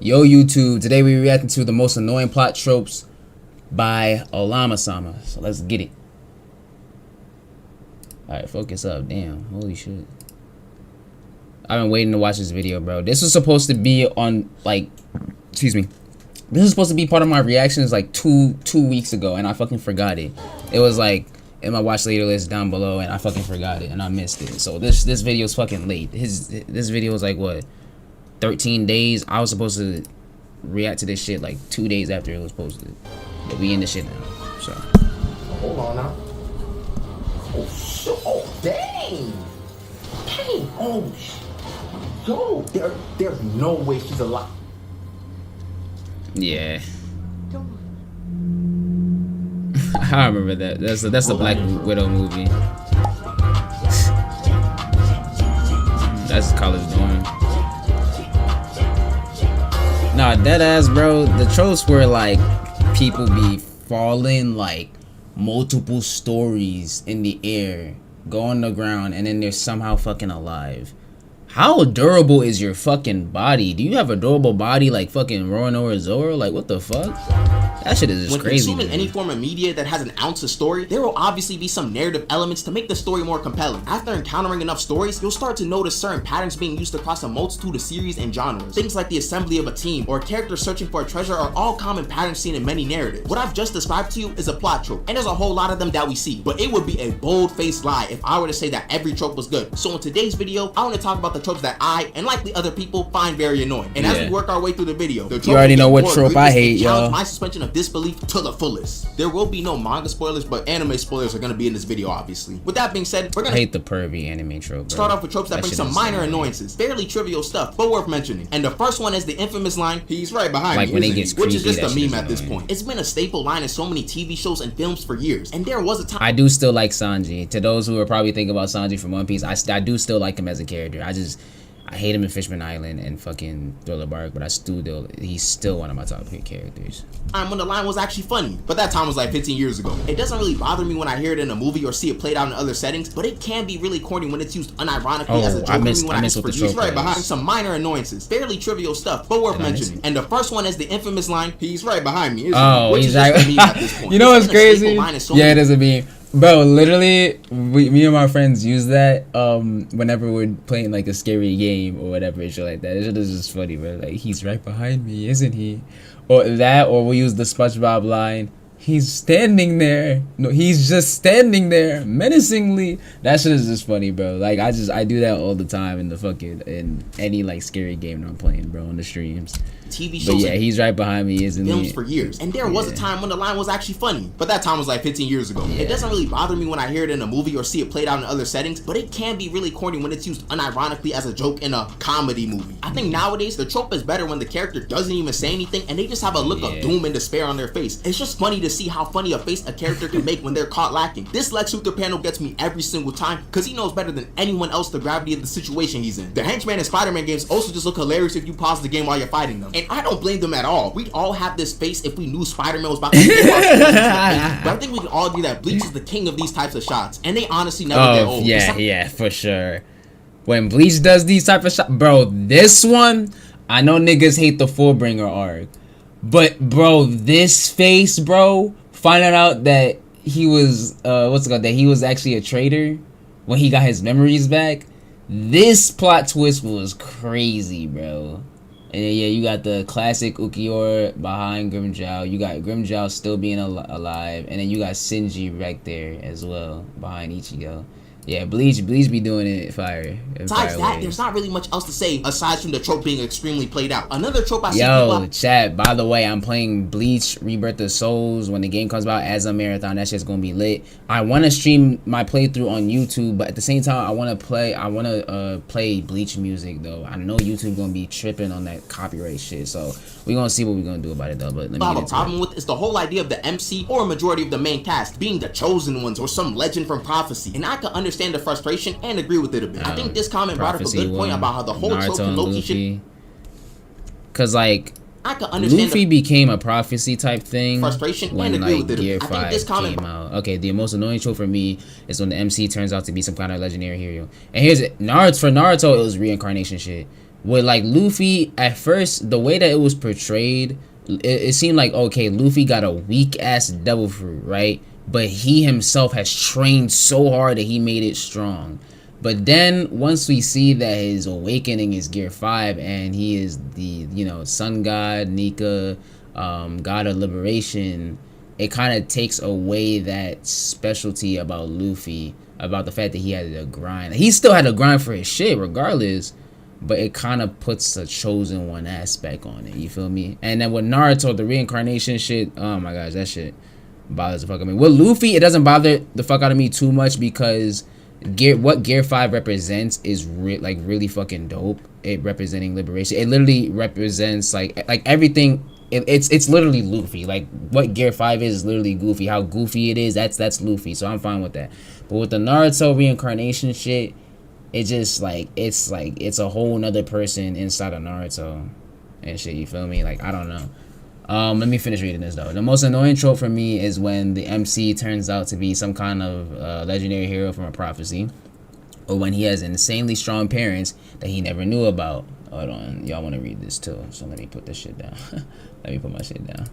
Yo YouTube, today we're reacting to the most annoying plot tropes by Olamasama. So let's get it. Alright, focus up. Damn, holy shit. I've been waiting to watch this video, bro. This was supposed to be on, like, excuse me. This was supposed to be part of my reactions like two weeks ago, and I fucking forgot it. It was like in my watch later list down below, and I fucking forgot it, and I missed it. So this video's fucking late. This video was like what, 13 days. I was supposed to react to this shit like 2 days after it was posted. But we in this shit now. So hold on now. Oh shit! Oh dang! Dang! Oh yo! There's no way she's alive. yeah. I remember that. That's the Black Widow movie. That's college dorm. Nah, deadass, bro. The tropes were like people be falling like multiple stories in the air, go on the ground, and then they're somehow fucking alive. How durable is your fucking body? Do you have a durable body like fucking Roanoke Zoro? Like, what the fuck? That shit is just crazy. When consuming any form of media that has an ounce of story, there will obviously be some narrative elements to make the story more compelling. After encountering enough stories, you'll start to notice certain patterns being used across a multitude of series and genres. Things like the assembly of a team or a character searching for a treasure are all common patterns seen in many narratives. What I've just described to you is a plot trope, and there's a whole lot of them that we see, but it would be a bold-faced lie if I were to say that every trope was good. So in today's video, I want to talk about the tropes that I, and likely other people, find very annoying. And as we work our way through the video, the you already know what trope I hate, y'all. My suspension of disbelief to the fullest. There will be no manga spoilers, but anime spoilers are going to be in this video, obviously. With that being said, we're going to hate the pervy anime trope, bro. Start off with tropes that bring some minor annoyances, fairly trivial stuff, but worth mentioning. And the first one is the infamous line, "He's right behind me," when he gets which is creepy, just a meme at this point. It's been a staple line in so many TV shows and films for years, and there was a time. I do still like Sanji. To those who are probably thinking about Sanji from One Piece, I do still like him as a character. I hate him in Fishman Island and fucking Thriller Bark, but he's still one of my top characters. When the line was actually funny, but that time was like 15 years ago. It doesn't really bother me when I hear it in a movie or see it played out in other settings, but it can be really corny when it's used unironically as a joke. I missed what the trope right behind some minor annoyances, fairly trivial stuff, but worth mentioning. And the first one is the infamous line, "He's right behind me." He's right. At this point. You know what's crazy? Yeah, it doesn't mean. Bro, literally, me and my friends use that whenever we're playing like a scary game or whatever and shit like that. It's just funny, bro. Like, he's right behind me, isn't he? Or that, or we use the SpongeBob line, "He's standing there." No, he's just standing there menacingly. That shit is just funny, bro. Like, I do that all the time in any like scary game that I'm playing, bro, on the streams. TV shows. But yeah, he's right behind me, isn't films he? For years, and there was a time when the line was actually funny, but that time was like 15 years ago. It doesn't really bother me when I hear it in a movie or see it played out in other settings, but it can be really corny when it's used unironically as a joke in a comedy movie. I think nowadays the trope is better when the character doesn't even say anything and they just have a look of doom and despair on their face. It's just funny to see how funny a face a character can make when they're caught lacking. This Lex Luthor panel gets me every single time because he knows better than anyone else the gravity of the situation he's in. The Henchman and Spider-Man games also just look hilarious if you pause the game while you're fighting them, and I don't blame them at all. We'd all have this face if we knew Spider-Man was about to get but I think we can all agree that Bleach is the king of these types of shots, and they honestly never get old. Yeah, for sure. When Bleach does these type of shots, bro, this one, I know niggas hate the Fullbringer arc, but bro, this face, bro, finding out that he was that he was actually a traitor when he got his memories back, this plot twist was crazy, bro. And yeah, you got the classic Ukiyo behind Grimmjow. You got Grimmjow still being alive, and then you got Shinji right there as well behind Ichigo. Yeah, Bleach be doing it fire. Besides that, there's not really much else to say aside from the trope being extremely played out. Another trope I see people... chat, by the way, I'm playing Bleach Rebirth of Souls when the game comes out as a marathon. That shit's gonna be lit. I want to stream my playthrough on YouTube, but at the same time, I want to play Bleach music, though. I know YouTube gonna be tripping on that copyright shit, so we're gonna see what we're gonna do about it, though. But let me have a problem with is the whole idea of the MC or a majority of the main cast being the chosen ones or some legend from prophecy, and I can understand the frustration and agree with it a bit. I think this comment brought up a good point about how the whole trope and Loki shit. Cause like I can understand Luffy became a prophecy type thing frustration when and agree like with Gear 5 came out. Okay, the most annoying trope for me is when the MC turns out to be some kind of legendary hero. And here's it: Naruto, it was reincarnation shit. with like Luffy, at first the way that it was portrayed, it seemed like, okay, Luffy got a weak ass devil fruit, right? But he himself has trained so hard that he made it strong. But then once we see that his awakening is Gear 5 and he is the, you know, Sun God, Nika, God of Liberation, it kind of takes away that specialty about Luffy, about the fact that he had to grind. He still had to grind for his shit regardless, but it kind of puts a chosen one aspect on it, you feel me? And then with Naruto, the reincarnation shit, oh my gosh, that shit bothers the fuck out of me. With Luffy, it doesn't bother the fuck out of me too much because what Gear 5 represents is really fucking dope. It representing liberation. It literally represents like everything. It's literally Luffy. Like what Gear 5 is literally Goofy. How goofy it is, that's Luffy. So I'm fine with that. But with the Naruto reincarnation shit, it just it's a whole nother person inside of Naruto and shit. You feel me? Like I don't know. Let me finish reading this though. The most annoying trope for me is when the MC turns out to be some kind of legendary hero from a prophecy, or when he has insanely strong parents that he never knew about. Hold on, y'all want to read this too, so let me put this shit down. Let me put my shit down.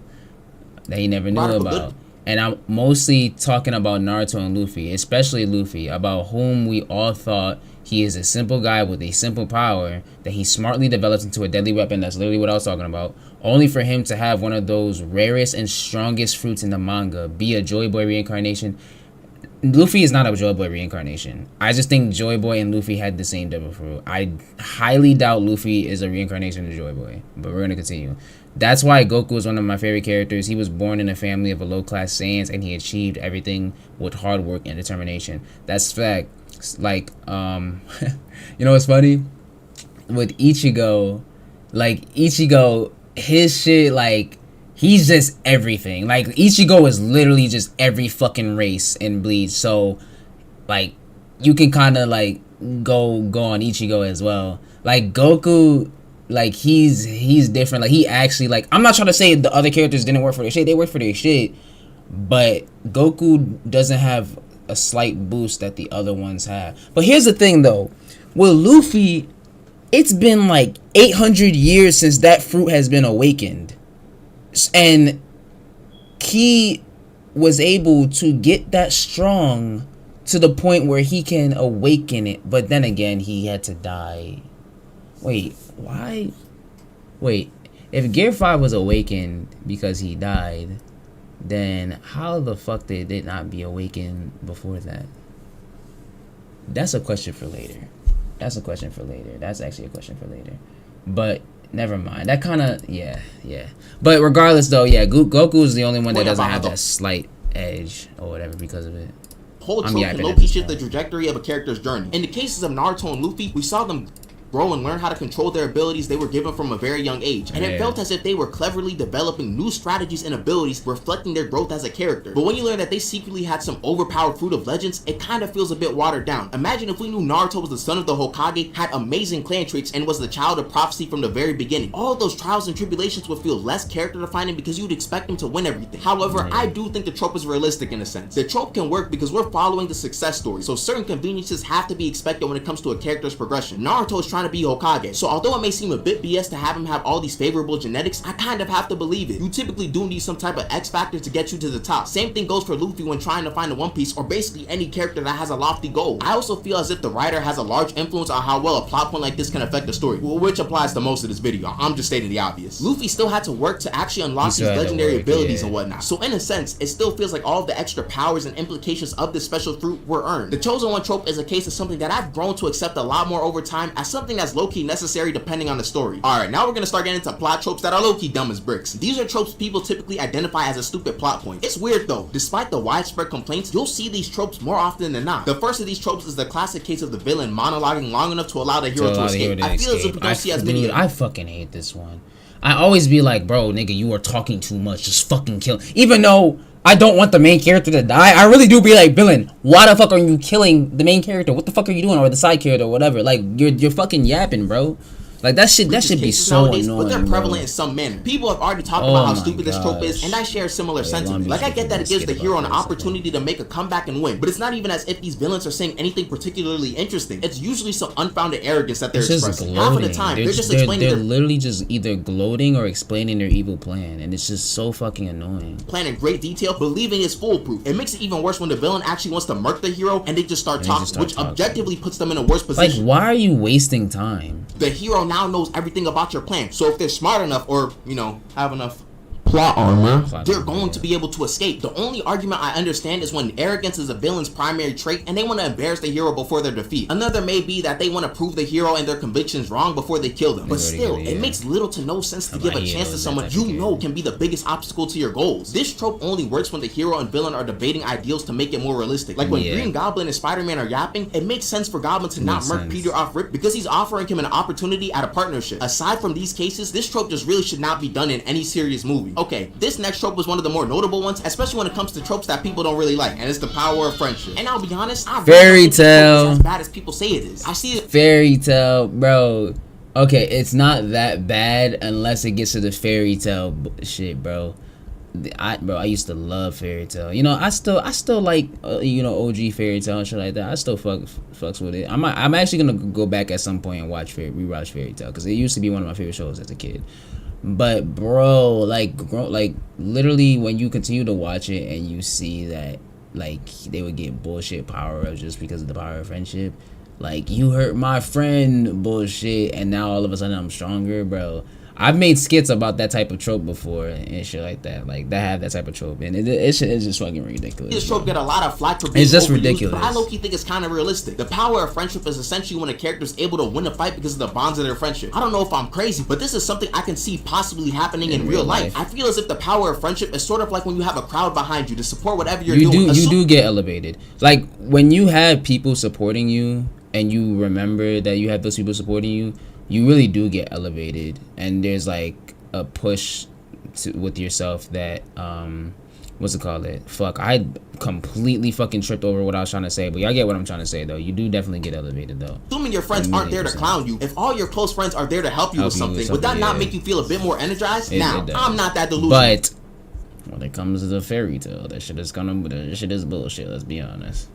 That he never knew about. And I'm mostly talking about Naruto and Luffy, especially Luffy, about whom we all thought he is a simple guy with a simple power that he smartly develops into a deadly weapon. That's literally what I was talking about. Only for him to have one of those rarest and strongest fruits in the manga, be a Joy Boy reincarnation. Luffy is not a Joy Boy reincarnation. I just think Joy Boy and Luffy had the same devil fruit. I highly doubt Luffy is a reincarnation of Joy Boy, but we're going to continue. That's why Goku is one of my favorite characters. He was born in a family of a low-class Saiyans, and he achieved everything with hard work and determination. That's fact. Like, you know what's funny? With Ichigo, his shit, like, he's just everything. Like, Ichigo is literally just every fucking race in Bleach. So, like, you can kind of, like, go on Ichigo as well. Like, Goku, like, he's different. Like, he actually, like, I'm not trying to say the other characters didn't work for their shit. They worked for their shit. But Goku doesn't have a slight boost that the other ones have. But here's the thing, though. With Luffy, it's been, like, 800 years since that fruit has been awakened. And he was able to get that strong to the point where he can awaken it. But then again, he had to die. Wait, why? Wait, if Gear 5 was awakened because he died, then how the fuck did it not be awakened before that? That's a question for later. That's actually a question for later. But never mind. That kind of, yeah. But regardless, though, yeah, Goku is the only one that doesn't have that slight edge or whatever because of it. Whole trope can low-key shift the trajectory of a character's journey. In the cases of Naruto and Luffy, we saw them grow and learn how to control their abilities they were given from a very young age, and it felt as if they were cleverly developing new strategies and abilities reflecting their growth as a character. But when you learn that they secretly had some overpowered fruit of legends, it kind of feels a bit watered down. Imagine if we knew Naruto was the son of the Hokage, had amazing clan traits, and was the child of prophecy from the very beginning. All of those trials and tribulations would feel less character defining because you'd expect him to win everything. However, I do think the trope is realistic in a sense. The trope can work because we're following the success story, so certain conveniences have to be expected when it comes to a character's progression. Naruto is trying to be Hokage, so although it may seem a bit BS to have him have all these favorable genetics, I kind of have to believe it. You typically do need some type of X factor to get you to the top. Same thing goes for Luffy when trying to find the One Piece, or basically any character that has a lofty goal. I also feel as if the writer has a large influence on how well a plot point like this can affect the story, which applies to most of this video. I'm just stating the obvious. Luffy still had to work to actually unlock these legendary abilities and whatnot, so in a sense, it still feels like all of the extra powers and implications of this special fruit were earned. The Chosen One trope is a case of something that I've grown to accept a lot more over time as something that's low-key necessary depending on the story. Alright, now we're gonna start getting into plot tropes that are low-key dumb as bricks. These are tropes people typically identify as a stupid plot point. It's weird though, despite the widespread complaints, you'll see these tropes more often than not. The first of these tropes is the classic case of the villain monologuing long enough to allow the hero to escape. I feel as if we don't see as many. I fucking hate this one. I always be like, bro, nigga, you are talking too much, just fucking kill. Even though I don't want the main character to die, I really do be like, villain, why the fuck are you killing the main character? What the fuck are you doing? Or the side character or whatever. Like, you're fucking yapping, bro. Like that shit be cases so nowadays, annoying. but they're prevalent bro. in some manner. People have already talked Oh about how my stupid this trope is, gosh. and I share a similar sentiment. Like I get that it gives the hero an opportunity to make a comeback and win, but it's not even as if these villains are saying anything particularly interesting. It's usually some unfounded arrogance that they're expressing. Half of the time, they're just explaining they're literally just either gloating or explaining their evil plan, and it's just so fucking annoying. Plan in great detail, believing it's foolproof. It makes it even worse when the villain actually wants to murk the hero and they just start talking, which objectively puts them in a worse position. Like, why are you wasting time? The hero now knows everything about your plan, so if they're smart enough or, you know, have enough plot armor, they're going to be able to escape. The only argument I understand is when arrogance is a villain's primary trait and they want to embarrass the hero before their defeat. Another may be that they want to prove the hero and their convictions wrong before they kill them. But still, it makes little to no sense to give a chance to someone you know can be the biggest obstacle to your goals. This trope only works when the hero and villain are debating ideals to make it more realistic. Like when Green Goblin and Spider-Man are yapping, it makes sense for Goblin to not murk Peter off rip because he's offering him an opportunity at a partnership. Aside from these cases, this trope just really should not be done in any serious movie. Okay, this next trope was one of the more notable ones, especially when it comes to tropes that people don't really like, and it's the power of friendship. And I'll be honest, I really don't think it's as bad as people say it is. I see it. Fairy tale, bro. Okay, it's not that bad unless it gets to the fairy tale shit, bro. I used to love fairy tale. You know, I still like you know, OG fairy tale and shit like that. I still fucks with it. I'm actually gonna go back at some point and rewatch fairy tale because it used to be one of my favorite shows as a kid. But bro, like literally when you continue to watch it and you see that like they would get bullshit power-ups just because of the power of friendship, like you hurt my friend bullshit and now all of a sudden I'm stronger, bro. I've made skits about that type of trope before and shit like that. Like that have that type of trope, and it's just fucking ridiculous. This trope get a lot of flack for being it's just overused, ridiculous. But I low-key think it's kind of realistic. The power of friendship is essentially when a character is able to win a fight because of the bonds of their friendship. I don't know if I'm crazy, but this is something I can see possibly happening in real life. I feel as if the power of friendship is sort of like when you have a crowd behind you to support whatever you're doing. You do get elevated. Like when you have people supporting you and you remember that you have those people supporting you, you really do get elevated. And there's like a push with yourself that what's it called? I completely fucking tripped over what I was trying to say, but y'all get what I'm trying to say though. You do definitely get elevated though. Assuming your friends aren't there to clown you, if all your close friends are there to help you with something, would that not make you feel a bit more energized? Now, I'm not that delusional. But when it comes to the fairy tale, that shit is bullshit, let's be honest.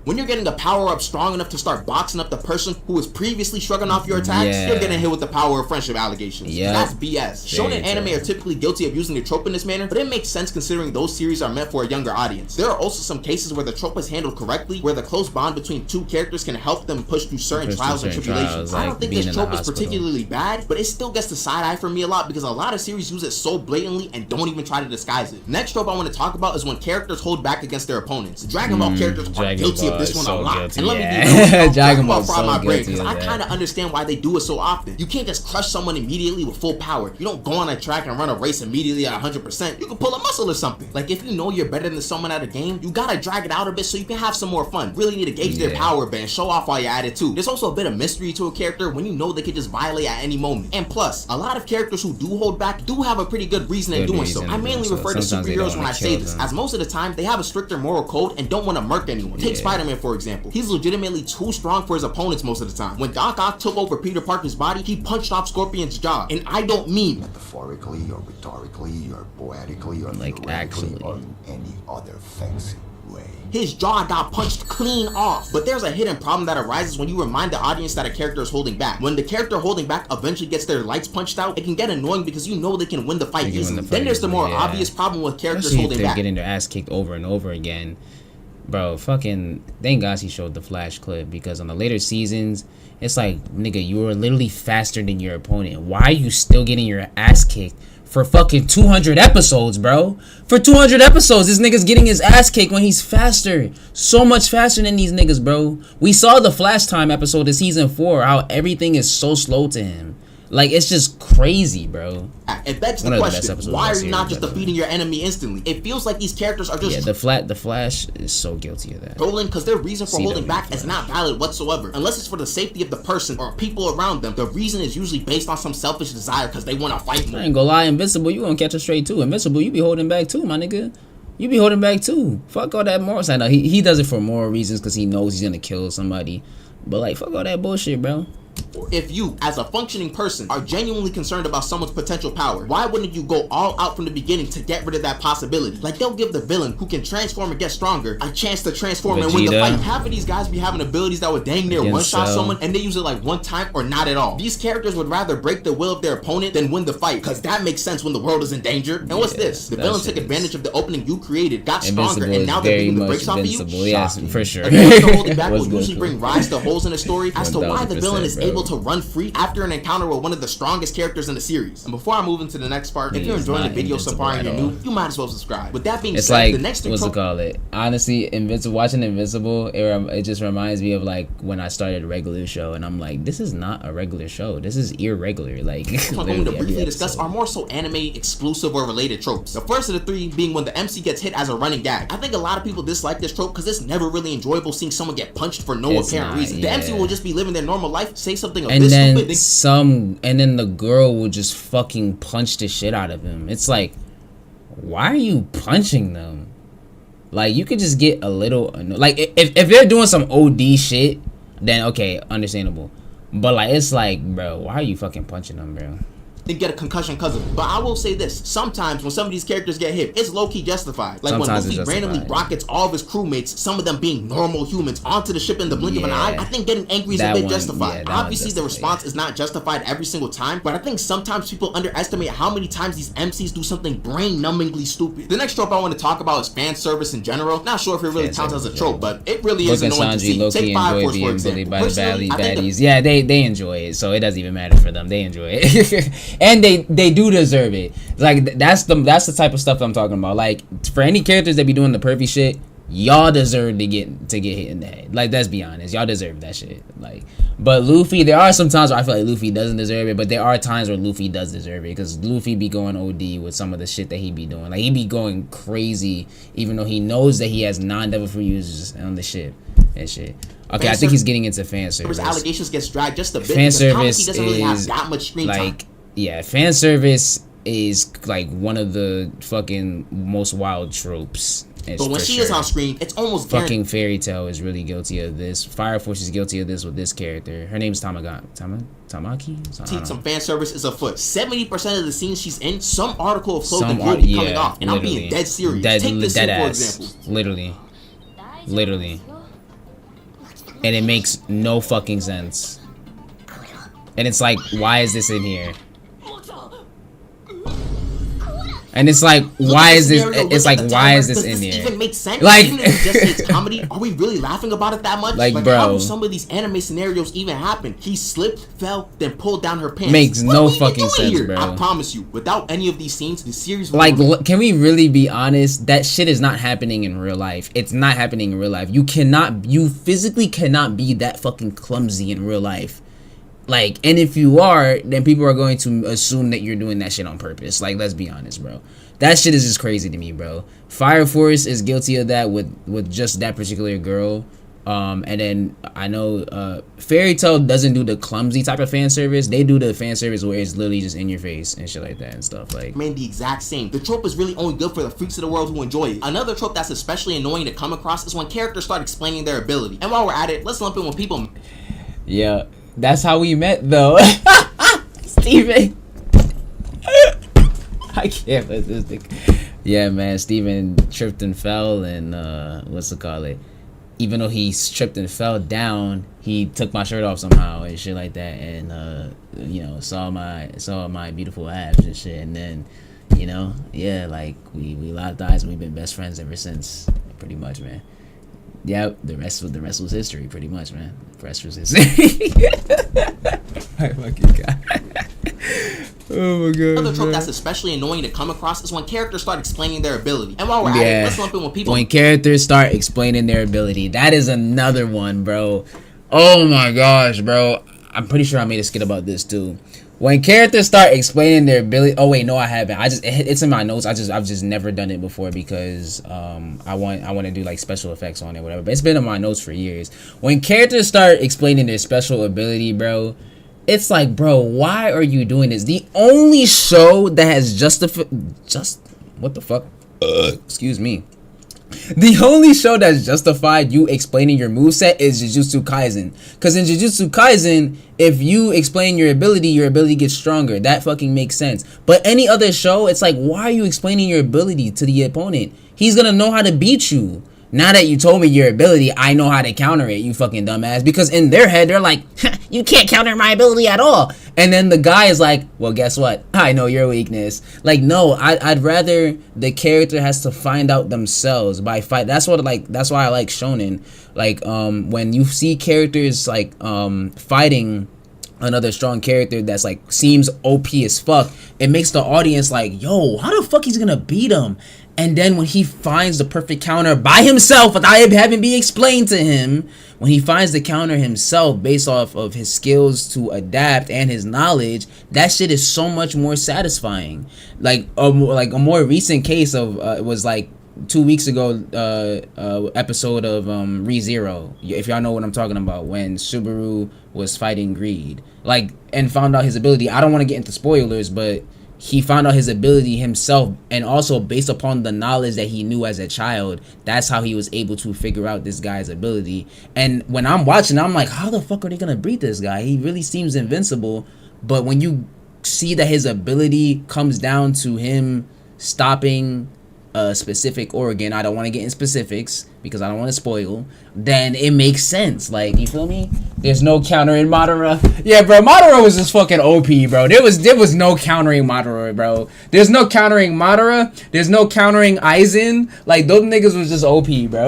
When you're getting a power up strong enough to start boxing up the person who was previously shrugging off your attacks, you're getting hit with the power of friendship allegations. That's BS. Shonen anime are typically guilty of using the trope in this manner, but it makes sense considering those series are meant for a younger audience. There are also some cases where the trope is handled correctly, where the close bond between two characters can help them push through certain trials and tribulations. I don't think this trope is particularly bad, but it still gets the side eye from me a lot because a lot of series use it so blatantly and don't even try to disguise it. Next trope I want to talk about is when characters hold back against their opponents. Dragon Ball characters are guilty of this one a lot. Guilty, and let me be real, Dragon Ball fry my brain because I that. kind of understand why they do it so often. You can't just crush someone immediately with full power. You don't go on a track and run a race immediately at 100%. You can pull a muscle or something. Like if you know you're better than someone at a game, you gotta drag it out a bit so you can have some more fun. Really need to gauge their power band, show off while you're at it too. There's also a bit of mystery to a character when you know they could just violate at any moment. And plus, a lot of characters who do hold back do have a pretty good reason in doing so. I mainly refer to superheroes when I say this, as most of the time they have a stricter moral code and don't want to murk anyone. Take Spider-Man for example. He's legitimately too strong for his opponents most of the time. When Doc Ock took over Peter Parker's body, he punched off Scorpion's jaw. And I don't mean metaphorically or rhetorically or poetically or like actually or in any other fancy way. His jaw got punched clean off. But there's a hidden problem that arises when you remind the audience that a character is holding back. When the character holding back eventually gets their lights punched out, it can get annoying because you know they can win the fight easily. Then there's the more obvious problem with characters holding back. Getting their ass kicked over and over again. Bro, fucking thank God he showed the Flash clip, because on the later seasons, it's like, nigga, you were literally faster than your opponent. Why are you still getting your ass kicked for fucking 200 episodes, bro? For 200 episodes, this nigga's getting his ass kicked when he's faster. So much faster than these niggas, bro. We saw the Flash Time episode of season 4, how everything is so slow to him. Like, it's just crazy, bro. It begs the question, why are you not just defeating your enemy instantly? It feels like these characters are just... Yeah, the Flash is so guilty of that. Trolling, because their reason for holding back is not valid whatsoever. Unless it's for the safety of the person or people around them, the reason is usually based on some selfish desire because they want to fight more. I ain't gonna lie, Invincible, you gonna catch a straight too. Invincible, you be holding back too, my nigga. You be holding back too. Fuck all that moral side. No, he does it for moral reasons because he knows he's gonna kill somebody. But like, fuck all that bullshit, bro. If you, as a functioning person, are genuinely concerned about someone's potential power, why wouldn't you go all out from the beginning to get rid of that possibility? Like, they'll give the villain who can transform and get stronger a chance to transform and win the fight. Half of these guys be having abilities that would dang near one-shot someone, and they use it like one time or not at all. These characters would rather break the will of their opponent than win the fight, because that makes sense when the world is in danger. And what's this? The villain took advantage of the opening you created, got stronger, and now they're beating the brakes off of you? Yes, for sure. Holding back will usually bring rise to holes in the story as to why the villain is able to run free after an encounter with one of the strongest characters in the series. And before I move into the next part, if you're enjoying the video so far and you're new, you might as well subscribe. With that being said, the next what's it call it? Honestly, watching Invincible, it just reminds me of like when I started a regular show, and I'm like, this is not a regular show. This is irregular. Like, I'm going to briefly discuss are more so anime exclusive or related tropes. The first of the three being when the MC gets hit as a running gag. I think a lot of people dislike this trope because it's never really enjoyable seeing someone get punched for no apparent reason. The MC will just be living their normal life, say something a bit stupid, and then the girl will just fucking punch the shit out of him. It's like, why are you punching them? Like, you could just get a little like, if they're doing some OD shit, then okay, understandable. But like, it's like, bro, why are you fucking punching them, bro? Then get a concussion because of it. But I will say this, sometimes when some of these characters get hit, it's low-key justified. Like sometimes when Luffy randomly rockets all of his crewmates, some of them being normal humans, onto the ship in the blink of an eye, I think getting angry is a bit justified. Obviously the response is not justified every single time, but I think sometimes people underestimate how many times these MCs do something brain-numbingly stupid. The next trope I want to talk about is fan service in general. Not sure if it really counts as a trope, but it really is annoying to see. Take Fire Force, for example. By the baddies. Yeah, they enjoy it, so it doesn't even matter for them. They enjoy it. And they do deserve it. Like, that's the type of stuff I'm talking about. Like, for any characters that be doing the pervy shit, y'all deserve to get hit in the head. Like, let's be honest, y'all deserve that shit. Like, but Luffy, there are some times where I feel like Luffy doesn't deserve it, but there are times where Luffy does deserve it, because Luffy be going OD with some of the shit that he be doing. Like, he be going crazy even though he knows that he has non-Devil Fruit users on the ship and shit. Okay, I think he's getting into fan service. Allegations gets dragged just a bit. Fan service doesn't really have that much screen time. Yeah, fan service is like one of the fucking most wild tropes. But when she is on screen, it's almost fucking Fairy Tail is really guilty of this. Fire Force is guilty of this with this character. Her name's Tamaki. Some fan service is afoot. 70% of the scenes she's in, some article of clothing will be coming off, and I'm being dead serious. Take this scene for example. Literally, and it makes no fucking sense. And it's like, why is this in here? And it's like, why is this? It's like, why is this in here? Even makes sense? Like, even if it just it's comedy, are we really laughing about it that much? Like, bro, how do some of these anime scenarios even happen? He slipped, fell, then pulled down her pants. Makes no fucking sense, bro. I promise you, without any of these scenes, the series will like, can we really be honest? That shit is not happening in real life. It's not happening in real life. You physically cannot be that fucking clumsy in real life. Like, and if you are, then people are going to assume that you're doing that shit on purpose. Like, let's be honest, bro. That shit is just crazy to me, bro. Fire Force is guilty of that with just that particular girl. And then I know Fairy Tail doesn't do the clumsy type of fan service. They do the fan service where it's literally just in your face and shit like that and stuff. Like, man, the exact same. The trope is really only good for the freaks of the world who enjoy it. Another trope that's especially annoying to come across is when characters start explaining their ability. And while we're at it, let's lump in when people. Yeah. That's how we met, though. Steven. I can't let this thing. Yeah, man. Steven tripped and fell, and what's it call it? Even though he tripped and fell down, he took my shirt off somehow and shit like that, and you know, saw my beautiful abs and shit, and then, you know, yeah, like we locked eyes and we've been best friends ever since, pretty much, man. Yeah, the rest was history, pretty much, man. The rest was history. My fucking god. Oh my god. Another trope that's especially annoying to come across is when characters start explaining their ability. And while we're at it, let's lump in when people. When characters start explaining their ability, that is another one, bro. Oh my gosh, bro. I'm pretty sure I made a skit about this too. When characters start explaining their ability, oh wait, no, I haven't. It's in my notes. I've just never done it before because I want to do like special effects on it, whatever. But it's been in my notes for years. When characters start explaining their special ability, bro, it's like, bro, why are you doing this? The only show that has excuse me, The only show that's justified you explaining your moveset is Jujutsu Kaisen. Because in Jujutsu Kaisen, if you explain your ability gets stronger. That fucking makes sense. But any other show, it's like, why are you explaining your ability to the opponent? He's gonna know how to beat you. Now that you told me your ability, I know how to counter it, you fucking dumbass. Because in their head, they're like, you can't counter my ability at all. And then the guy is like, well, guess what? I know your weakness. Like, no, I'd rather the character has to find out themselves by fight. That's why I like shonen. Like, when you see characters like fighting another strong character that's like seems OP as fuck, it makes the audience like, yo, how the fuck he's gonna beat him? And then when he finds the perfect counter by himself, without it having been explained to him, when he finds the counter himself based off of his skills to adapt and his knowledge, that shit is so much more satisfying. Like a more recent case of it was like 2 weeks ago episode of ReZero, if y'all know what I'm talking about, when Subaru was fighting Greed, like, and found out his ability. I don't want to get into spoilers, but he found out his ability himself, and also based upon the knowledge that he knew as a child, that's how he was able to figure out this guy's ability. And when I'm watching, I'm like, how the fuck are they gonna beat this guy? He really seems invincible. But when you see that his ability comes down to him stopping a specific organ, I don't want to get in specifics because I don't want to spoil, then it makes sense. Like, you feel me? There's no countering Madara. Yeah, bro, Madara was just fucking OP, bro. There was no countering Madara, bro. There's no countering Madara. There's no countering Aizen. Like, those niggas was just OP, bro.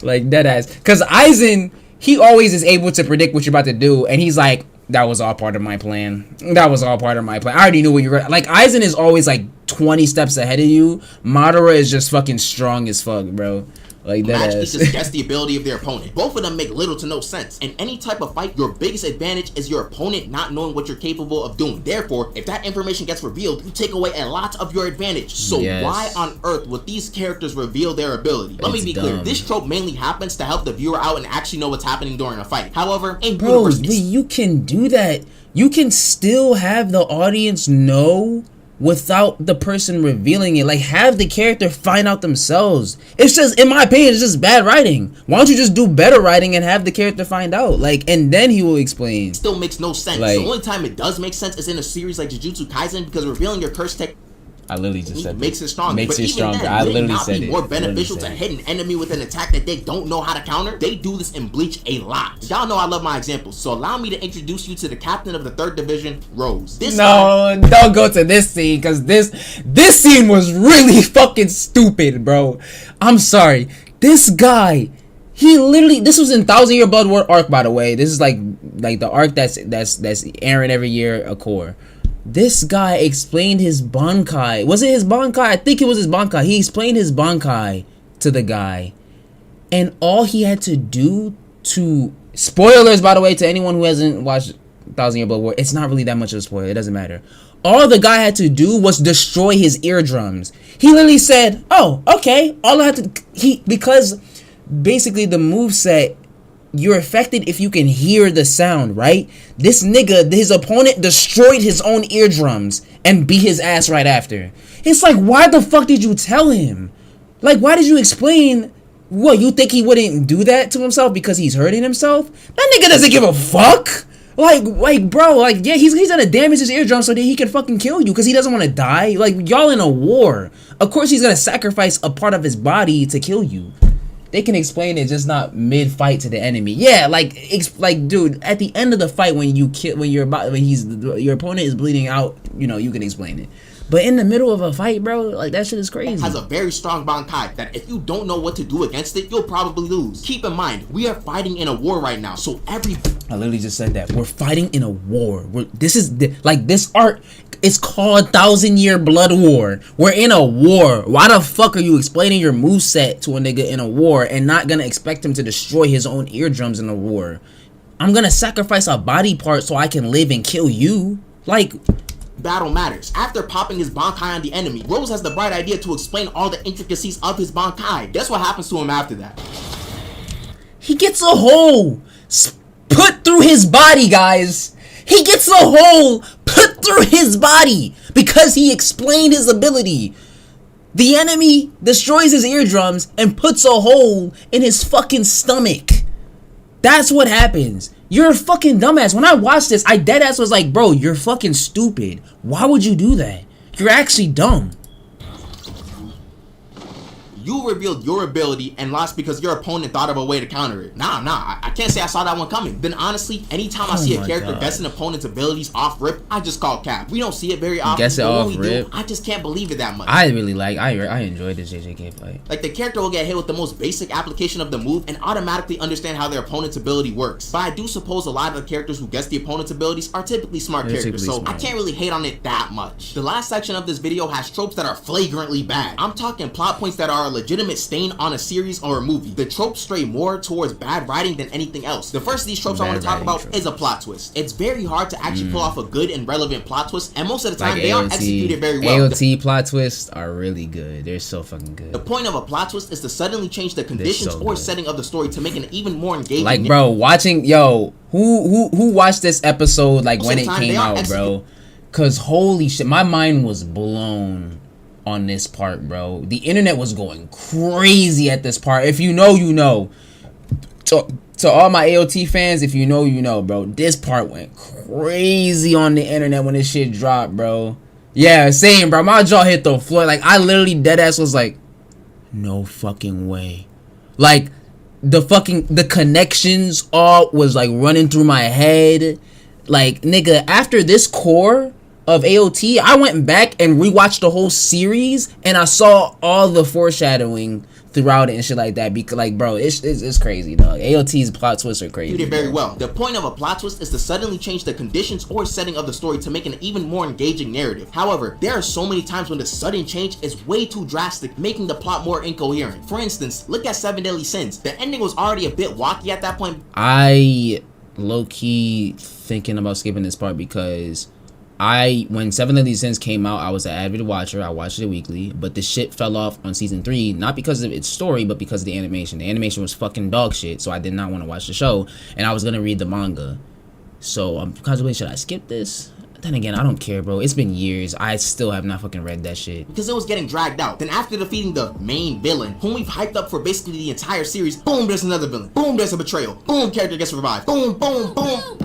Like, deadass. Because Aizen, he always is able to predict what you're about to do, and he's like, that was all part of my plan. That was all part of my plan. I already knew what you were... Like, Aizen is always, like, 20 steps ahead of you. Madara is just fucking strong as fuck, bro. Like, that Match ass. just guess the ability of their opponent. Both of them make little to no sense. In any type of fight, your biggest advantage is your opponent not knowing what you're capable of doing. Therefore, if that information gets revealed, you take away a lot of your advantage. So Yes. why on earth would these characters reveal their ability? Let me It's be clear. dumb. This trope mainly happens to help the viewer out and actually know what's happening during a fight. However, in Bro, universe, you can do that. You can still have the audience know without the person revealing it. Like, have the character find out themselves. It's just, in my opinion, it's just bad writing. Why don't you just do better writing and have the character find out? Like, and then he will explain. still makes no sense. Like- The only time it does make sense is in a series like Jujutsu Kaisen, because revealing your curse tech I literally just said makes it stronger. Makes But it even stronger. then, I would it literally not said be it. more Literally beneficial to said it. hit an enemy with an attack that they don't know how to counter? They do this in Bleach a lot. Y'all know I love my examples, so allow me to introduce you to the captain of the 3rd Division, Rose. This guy, No, don't go to this scene, because this scene was really fucking stupid, bro. I'm sorry. This guy, he literally, this was in 1,000 Year Blood War arc, by the way. This is like the arc that's airing every year, a core. This guy explained his Bankai. Was it his Bankai? I think it was his Bankai. He explained his Bankai to the guy. And all he had to do to... Spoilers, by the way, to anyone who hasn't watched 1,000 Year Blood War. It's not really that much of a spoiler. It doesn't matter. All the guy had to do was destroy his eardrums. He literally said, oh, okay. All I had to... Because basically the moveset... You're affected if you can hear the sound, right? This nigga, his opponent destroyed his own eardrums and beat his ass right after. It's like, why the fuck did you tell him? Like, why did you explain? What, you think he wouldn't do that to himself because he's hurting himself? That nigga doesn't give a fuck. Like, bro, like, yeah, he's gonna damage his eardrum so that he can fucking kill you because he doesn't want to die. Like, y'all in a war. Of course he's gonna sacrifice a part of his body to kill you. They can explain it, just not mid-fight to the enemy. Yeah, like, dude, at the end of the fight when your opponent is bleeding out, you know, you can explain it. But in the middle of a fight, bro, like, that shit is crazy. has a very strong Bankai that if you don't know what to do against it, you'll probably lose. Keep in mind, we are fighting in a war right now, so every... I literally just said that. We're fighting in a war. This art, it's called 1,000 Year Blood War. We're in a war. Why the fuck are you explaining your moveset to a nigga in a war and not gonna expect him to destroy his own eardrums in a war? I'm gonna sacrifice a body part so I can live and kill you. Like... battle matters. After popping his Bankai on the enemy, Rose has the bright idea to explain all the intricacies of his Bankai. Guess what happens to him after that? He gets a hole put through his body, guys. He gets a hole put through his body because he explained his ability. The enemy destroys his eardrums and puts a hole in his fucking stomach. That's what happens. You're a fucking dumbass. When I watched this, I deadass was like, bro, you're fucking stupid. Why would you do that? You're actually dumb. You revealed your ability and lost because your opponent thought of a way to counter it. Nah, I can't say I saw that one coming. Then honestly, anytime I see a character guess an opponent's abilities off rip, I just call cap. We don't see it very often. Guess it off when we rip. do, I just can't believe it that much. I really like. I enjoyed this JJK fight. Like the character will get hit with the most basic application of the move and automatically understand how their opponent's ability works. But I do suppose a lot of the characters who guess the opponent's abilities are typically smart characters, so I can't really hate on it that much. The last section of this video has tropes that are flagrantly bad. I'm talking plot points that are a legitimate stain on a series or a movie. The tropes stray more towards bad writing than anything else. The first of these tropes I want to talk about is a plot twist. It's very hard to actually pull off a good and relevant plot twist, and most of the time like they aren't executed very well. AOT plot twists are really good. They're so fucking good. The point of a plot twist is to suddenly change the conditions or setting of the story to make it even more engaging. Like, bro, watching, who watched this episode like when it came out, bro? Cause holy shit, my mind was blown on this part, bro. The internet was going crazy at this part. If you know, you know. To all my AOT fans, if you know, you know, bro. This part went crazy on the internet when this shit dropped, bro. Yeah, same, bro. My jaw hit the floor. Like, I literally deadass was like, no fucking way. Like, the connections all was like running through my head. Like, nigga, after this core of AOT, I went back and rewatched the whole series, and I saw all the foreshadowing throughout it and shit like that. Because, like, bro, it's crazy, dog. AOT's plot twists are crazy. You did very well. The point of a plot twist is to suddenly change the conditions or setting of the story to make an even more engaging narrative. However, there are so many times when the sudden change is way too drastic, making the plot more incoherent. For instance, look at 7 Deadly Sins. The ending was already a bit wacky at that point. I low-key thinking about skipping this part because when 7 Deadly Sins came out, I was an avid watcher. I watched it weekly, but the shit fell off on season 3, not because of its story, but because of the animation. The animation was fucking dog shit, so I did not want to watch the show, and I was gonna read the manga. So I'm contemplating, should I skip this? Then again, I don't care, bro. It's been years. I still have not fucking read that shit. Because it was getting dragged out. Then after defeating the main villain, whom we've hyped up for basically the entire series, boom, there's another villain. Boom, there's a betrayal. Boom, character gets revived. Boom, boom, boom.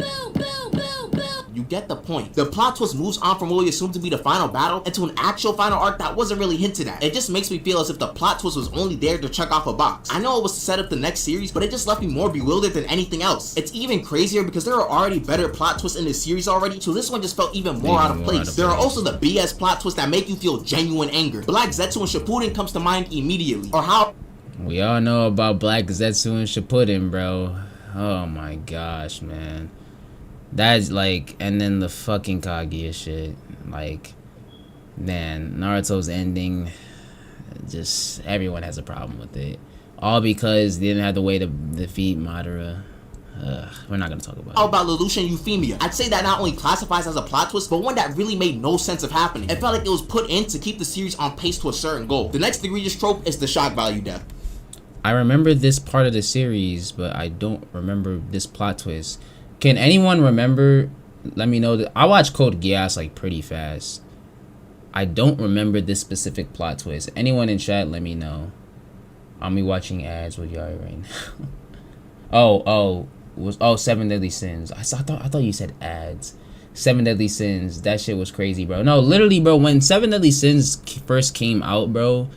You get the point. The plot twist moves on from what we assumed to be the final battle into an actual final arc that wasn't really hinted at. It just makes me feel as if the plot twist was only there to check off a box. I know it was to set up the next series, but it just left me more bewildered than anything else. It's even crazier because there are already better plot twists in this series already, so this one just felt even more out of place. There are also the BS plot twists that make you feel genuine anger. Black Zetsu and Shippuden comes to mind immediately. Or how we all know about Black Zetsu and Shippuden, bro. Oh my gosh, man. That's like, and then the fucking Kaguya shit. Like, man, Naruto's ending, just everyone has a problem with it. All because they didn't have the way to defeat Madara. We're not gonna talk about it. About Lelouch and Euphemia. I'd say that not only classifies as a plot twist, but one that really made no sense of happening. It felt like it was put in to keep the series on pace to a certain goal. The next egregious trope is the shock value death. I remember this part of the series, but I don't remember this plot twist. Can anyone remember? Let me know. That I watched Code Geass like pretty fast. I don't remember this specific plot twist. Anyone in chat, let me know. I'll be watching ads with y'all right now. 7 Deadly Sins. I thought you said ads. 7 Deadly Sins. That shit was crazy, bro. No, literally, bro. When 7 Deadly Sins first came out, bro.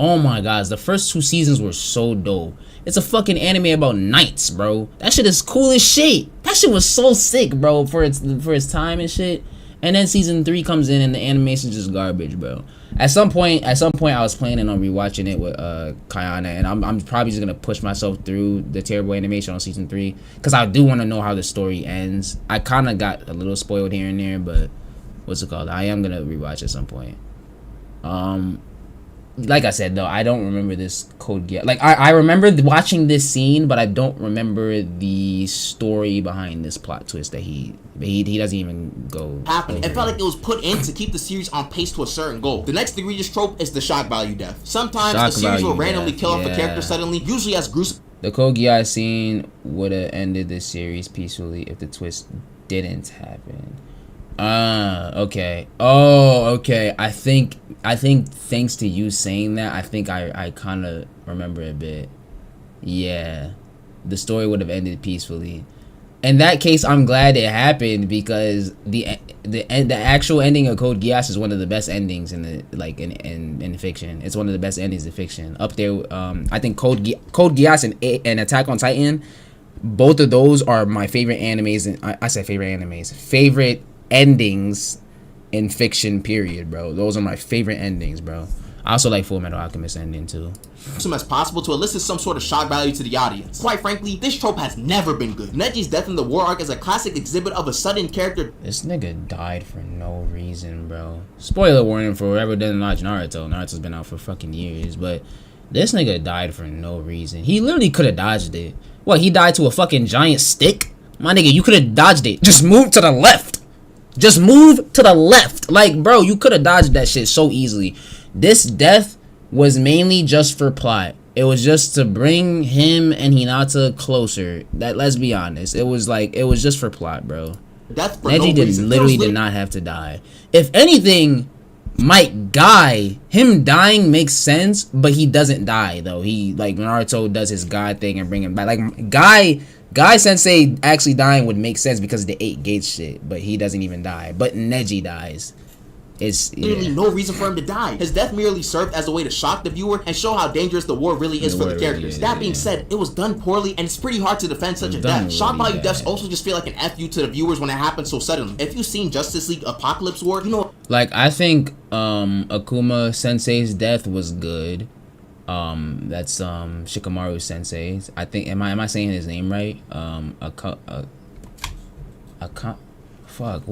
Oh my gosh, the first 2 seasons were so dope. It's a fucking anime about knights, bro. That shit is cool as shit. That shit was so sick, bro, for its time and shit. And then season 3 comes in and the animation's just garbage, bro. At some point, I was planning on rewatching it with Kayana, and I'm probably just gonna push myself through the terrible animation on season 3 because I do want to know how the story ends. I kind of got a little spoiled here and there, but what's it called? I am gonna rewatch at some point. Like I said, though, I don't remember this Code Geass. Like, I remember watching this scene, but I don't remember the story behind this plot twist that he doesn't even go happening. It felt like it was put in to keep the series on pace to a certain goal. The next egregious trope is the shock value death. Sometimes a series will randomly kill off a character suddenly, usually as gruesome. The Code Geass scene would have ended this series peacefully if the twist didn't happen. Okay. Oh, okay. I think thanks to you saying that, I think I kind of remember a bit. Yeah. The story would have ended peacefully. In that case, I'm glad it happened because the actual ending of Code Geass is one of the best endings in the in fiction. It's one of the best endings in fiction. Up there, I think Code Geass and Attack on Titan, both of those are my favorite animes. And I said favorite animes, favorite endings in fiction. Period, bro. Those are my favorite endings, bro. I also like Full Metal Alchemist ending too. As possible to elicit some sort of shock value to the audience. Quite frankly, this trope has never been good. Neji's death in the war arc is a classic exhibit of a sudden character. This nigga died for no reason, bro. Spoiler warning for whoever doesn't watch Naruto. Naruto's been out for fucking years, but this nigga died for no reason. He literally could have dodged it. What, he died to a fucking giant stick? My nigga, you could have dodged it. Just move to the left. Just move to the left. Like, bro, you could have dodged that shit so easily. This death was mainly just for plot. It was just to bring him and Hinata closer. That, let's be honest, it was just for plot, bro. Neji did not have to die. If anything, Might Guy, him dying makes sense, but he doesn't die though. He, like, Naruto does his god thing and bring him back. Like, Guy Sensei actually dying would make sense because of the 8 gates shit, but he doesn't even die. But Neji dies. It's literally no reason for him to die. His death merely served as a way to shock the viewer and show how dangerous the war really is for the characters. That being said, it was done poorly and it's pretty hard to defend such a death. Shock value deaths also just feel like an FU to the viewers when it happens so suddenly. If you've seen Justice League Apocalypse War, you know. Like, I think Akuma Sensei's death was good. That's Shikamaru Sensei's. I think am I saying his name right? Fuck.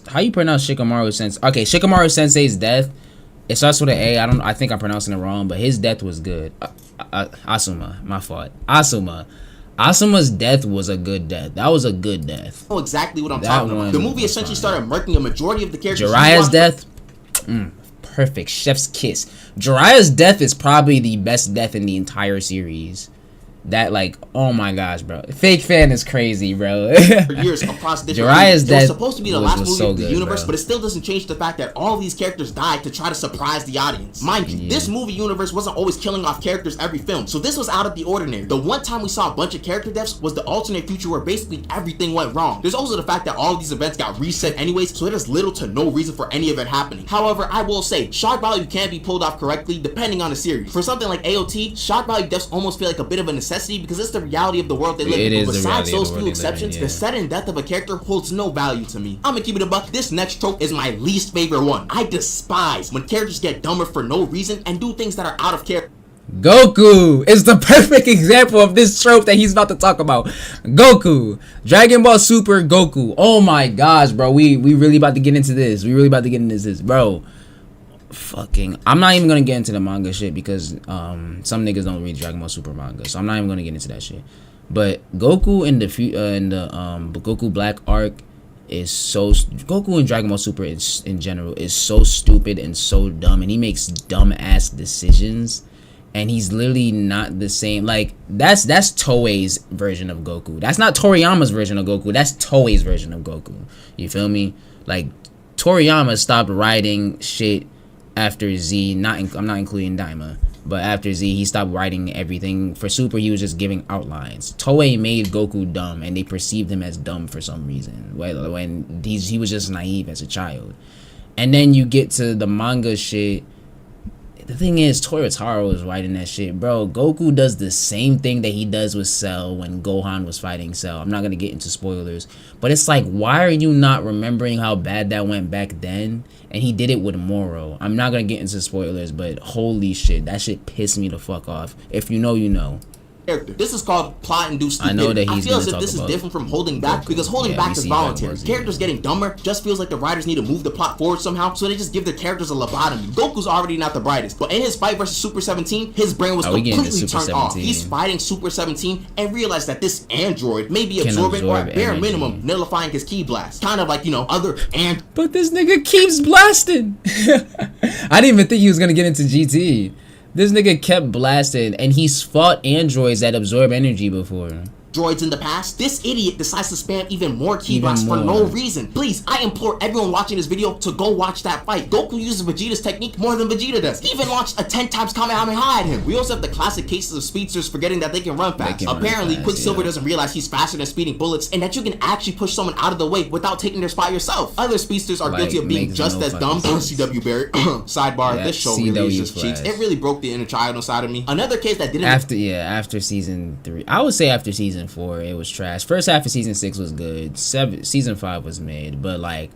How you pronounce Shikamaru Sensei? Okay, Shikamaru Sensei's death. It starts with an A. I think I'm pronouncing it wrong, but his death was good. Asuma, my fault. Asuma's death was a good death. That was a good death. I know exactly what I'm talking about. The movie essentially started murking a majority of the characters. Jiraiya's death. Perfect. Chef's kiss. Jiraiya's death is probably the best death in the entire series. That, like, oh my gosh, bro. Fake fan is crazy, bro. For years across different Jiraiya's death was supposed to be the last movie so of the good, universe, bro. but it still doesn't change the fact that all these characters died to try to surprise the audience. Mind you, this movie universe wasn't always killing off characters every film, so this was out of the ordinary. The one time we saw a bunch of character deaths was the alternate future where basically everything went wrong. There's also the fact that all of these events got reset anyways, so there's little to no reason for any of it happening. However, I will say, shock value can be pulled off correctly depending on the series. For something like AOT, shock value deaths almost feel like a bit of a necessity because it's the reality of the world they live in. But besides those few exceptions, the sudden death of a character holds no value to me. I'm gonna keep it a buck. This next trope is my least favorite one. I despise when characters get dumber for no reason and do things that are out of character. Goku is the perfect example of this trope that he's about to talk about. Goku, Dragon Ball Super Goku. Oh my gosh, bro. We really about to get into this. Bro. Fucking, I'm not even gonna get into the manga shit because some niggas don't read Dragon Ball Super manga, so I'm not even gonna get into that shit. But Goku in the Goku Black arc is so Goku in Dragon Ball Super in general is so stupid and so dumb, and he makes dumb ass decisions, and he's literally not the same. Like, that's Toei's version of Goku. That's not Toriyama's version of Goku. That's Toei's version of Goku. You feel me? Like, Toriyama stopped writing shit after Z. I'm not including Daima, but after Z, he stopped writing everything. For Super, he was just giving outlines. Toei made Goku dumb, and they perceived him as dumb for some reason. When he was just naive as a child. And then you get to the manga shit. The thing is, Toyotaro was writing that shit, bro. Goku does the same thing that he does with Cell when Gohan was fighting Cell. I'm not gonna get into spoilers, but it's like, why are you not remembering how bad that went back then? And he did it with Moro. I'm not gonna get into spoilers, but holy shit, that shit pissed me the fuck off. If you know, you know. This is called plot-induced stupidity. I know that I he's feel gonna as if talk this is about different from holding back, because holding back is voluntary. Characters getting dumber just feels like the writers need to move the plot forward somehow, so they just give their characters a lobotomy. Goku's already not the brightest, but in his fight versus Super 17, his brain was completely turned off. He's fighting Super 17 and realized that this android may be absorbing or at bare minimum nullifying his ki blast. Kind of like, you know, other and. But this nigga keeps blasting. I didn't even think he was gonna get into GT. This nigga kept blasting, and he's fought androids that absorb energy before. droids in the past, this idiot decides to spam even more key blasts for no reason. Please, I implore everyone watching this video to go watch that fight. Goku uses Vegeta's technique more than Vegeta does. He even launched a 10 times Kamehameha at him. We also have the classic cases of speedsters forgetting that they can run fast. Apparently, Quicksilver doesn't realize he's faster than speeding bullets and that you can actually push someone out of the way without taking their spot yourself. Other speedsters are guilty of being just as dumb. CW Barrett. Sidebar, this show really is just cheeks. It really broke the inner child inside of me. Another case that didn't... After season 3. I would say after season 4, it was trash. First half of season 6 was good. Season 5 was mid, but like,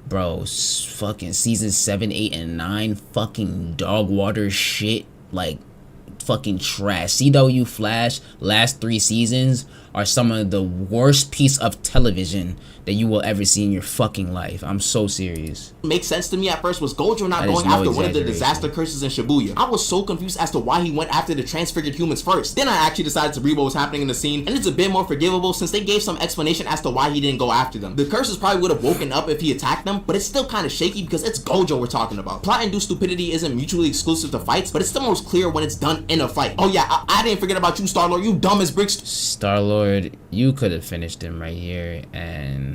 bro, fucking season 7, 8, and 9, fucking dog water shit, like, fucking trash. CW Flash last 3 seasons are some of the worst piece of television that you will ever see in your fucking life. I'm so serious. Makes sense to me at first was Gojo not going after one of the disaster curses in Shibuya. I was so confused as to why he went after the transfigured humans first. Then I actually decided to read what was happening in the scene, and it's a bit more forgivable since they gave some explanation as to why he didn't go after them. The curses probably would have woken up if he attacked them, but it's still kind of shaky because it's Gojo we're talking about. Plot-induced stupidity isn't mutually exclusive to fights, but it's the most clear when it's done in a fight. Oh yeah, I didn't forget about you, Star-Lord. You dumb as bricks. Star-Lord, you could have finished him right here, and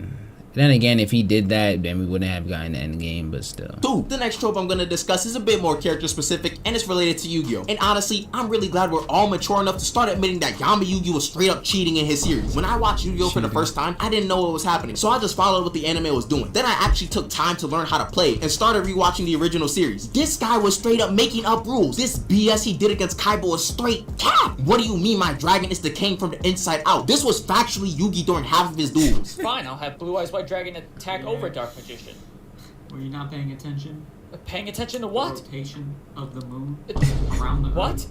then again, if he did that, then we wouldn't have gotten the end game, but still. 2. The next trope I'm going to discuss is a bit more character specific, and it's related to Yu-Gi-Oh! And honestly, I'm really glad we're all mature enough to start admitting that Yama Yu-Gi was straight up cheating in his series. When I watched Yu-Gi-Oh! For the first time, I didn't know what was happening, so I just followed what the anime was doing. Then I actually took time to learn how to play and started rewatching the original series. This guy was straight up making up rules. This BS he did against Kaiba was straight cap. What do you mean my dragon is decaying from the inside out? This was factually Yugi during half of his duels. Fine, I'll have Blue Eyes White Dragon attack over Dark Magician. Were you not paying attention? Paying attention to what? The rotation of the moon around the what?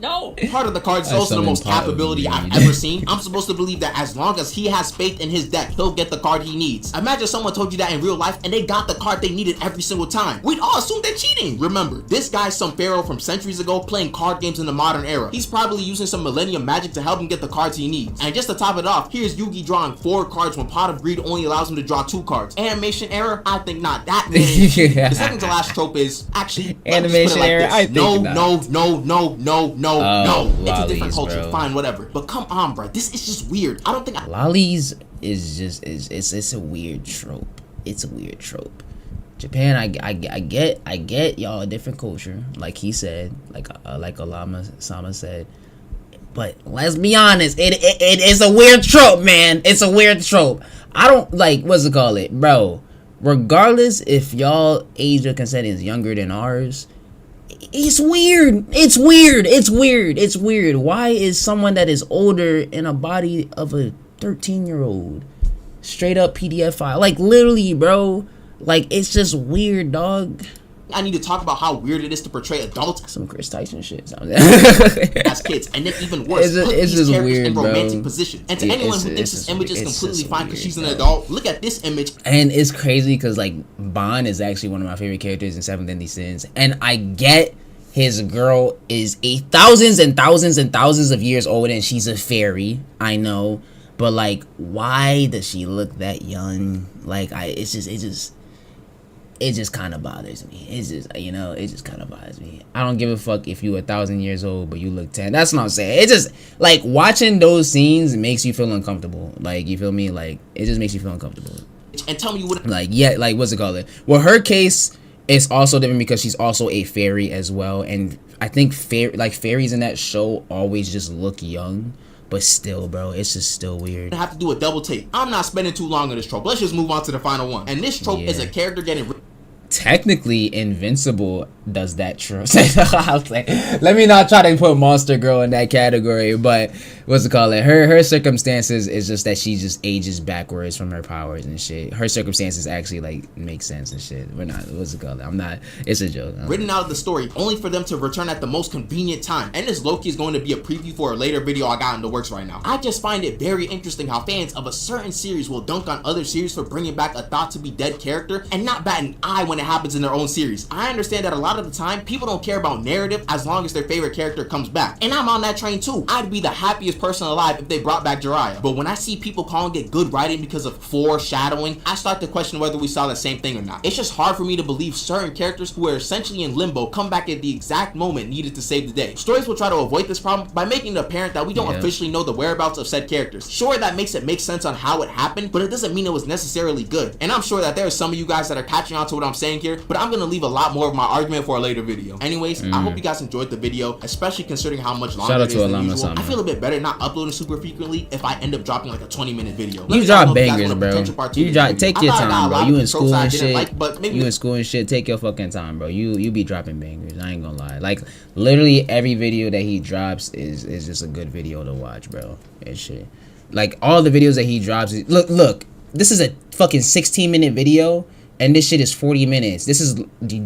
No. Part of the card is also the most cap ability I've ever seen. I'm supposed to believe that as long as he has faith in his deck, he'll get the card he needs. Imagine someone told you that in real life and they got the card they needed every single time. We'd all assume they're cheating. Remember, this guy's some pharaoh from centuries ago playing card games in the modern era. He's probably using some millennium magic to help him get the cards he needs. And just to top it off, here's Yugi drawing 4 cards when Pot of Greed only allows him to draw 2 cards. Animation error? I think not. That man. The second to last trope is actually animation error. I think no. It's a different culture, bro. fine, whatever. But come on, bro. This is just weird. I don't think lollies is just it's a weird trope. It's a weird trope. Japan, I get y'all a different culture, like he said, like Olamasama said. But let's be honest, it is a weird trope, man. It's a weird trope. I don't like what's it called, bro. Regardless if y'all age of consent is younger than ours, it's weird. It's weird. Why is someone that is older in a body of a 13-year-old? Straight up PDF file. Like literally, bro. Like it's just weird, dog. I need to talk about how weird it is to portray adults some Chris Tyson shit as kids, and then even worse, put these characters weird, in romantic positions. And to anyone who thinks this image is completely fine because she's an adult, look at this image. And it's crazy because like Bond is actually one of my favorite characters in Seven Deadly Sins, and I get his girl is thousands and thousands of years old and she's a fairy. I know, but like, why does she look that young? Like, it just kind of bothers me. It's just, it just kind of bothers me. I don't give a fuck if you 1,000 years old, but you look 10. That's what I'm saying. It just, like, watching those scenes makes you feel uncomfortable. Like, you feel me? Like, it just makes you feel uncomfortable. And tell me what... Like, yeah, like, what's it called? Well, her case is also different because she's also a fairy as well. And I think, fairies in that show always just look young. But still, bro, it's just still weird. I have to do a double take. I'm not spending too long on this trope. Let's just move on to the final one. And this trope is a character getting... Technically, Invincible does that trope. Let me not try to put Monster Girl in that category, but what's it called? Her circumstances is just that she just ages backwards from her powers and shit. Her circumstances actually like make sense and shit. We're not. What's it called? I'm not. It's a joke. Written out of the story only for them to return at the most convenient time. And this Loki is going to be a preview for a later video I got in the works right now. I just find it very interesting how fans of a certain series will dunk on other series for bringing back a thought to be dead character and not bat an eye when it happens in their own series. I understand that a lot of the time, people don't care about narrative as long as their favorite character comes back. And I'm on that train too. I'd be the happiest person alive if they brought back Jiraiya. But when I see people calling it good writing because of foreshadowing, I start to question whether we saw the same thing or not. It's just hard for me to believe certain characters who are essentially in limbo come back at the exact moment needed to save the day. Stories will try to avoid this problem by making it apparent that we don't officially know the whereabouts of said characters. Sure, that makes it make sense on how it happened, but it doesn't mean it was necessarily good. And I'm sure that there are some of you guys that are catching on to what I'm saying here, but I'm gonna leave a lot more of my argument for a later video. Anyways, I hope you guys enjoyed the video, especially considering how much longer it is than usual. I feel a bit better not uploading super frequently if I end up dropping like a 20-minute video. You drop bangers, bro. You drop, take your time, bro. You in school and shit. You in school and shit. Take your fucking time, bro. You be dropping bangers. I ain't gonna lie. Like literally every video that he drops is just a good video to watch, bro. And shit. Like all the videos that he drops. Look. This is a fucking 16-minute video. And this shit is 40 minutes. This is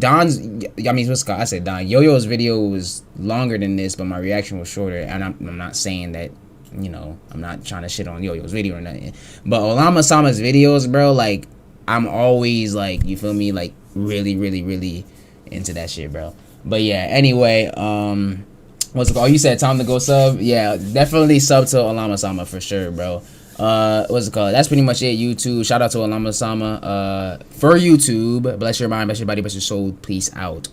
Don's. I mean, what's called? I said Don. Yo-Yo's video was longer than this, but my reaction was shorter. And I'm not saying that, you know, I'm not trying to shit on Yo-Yo's video or nothing. But Olamasama's videos, bro, like, I'm always, like, you feel me? Like, really, really, really into that shit, bro. But yeah, anyway, what's it called? You said time to go sub? Yeah, definitely sub to Olamasama for sure, bro. What's it called? That's pretty much it. YouTube. Shout out to Olamasama. For YouTube. Bless your mind, bless your body, bless your soul. Peace out.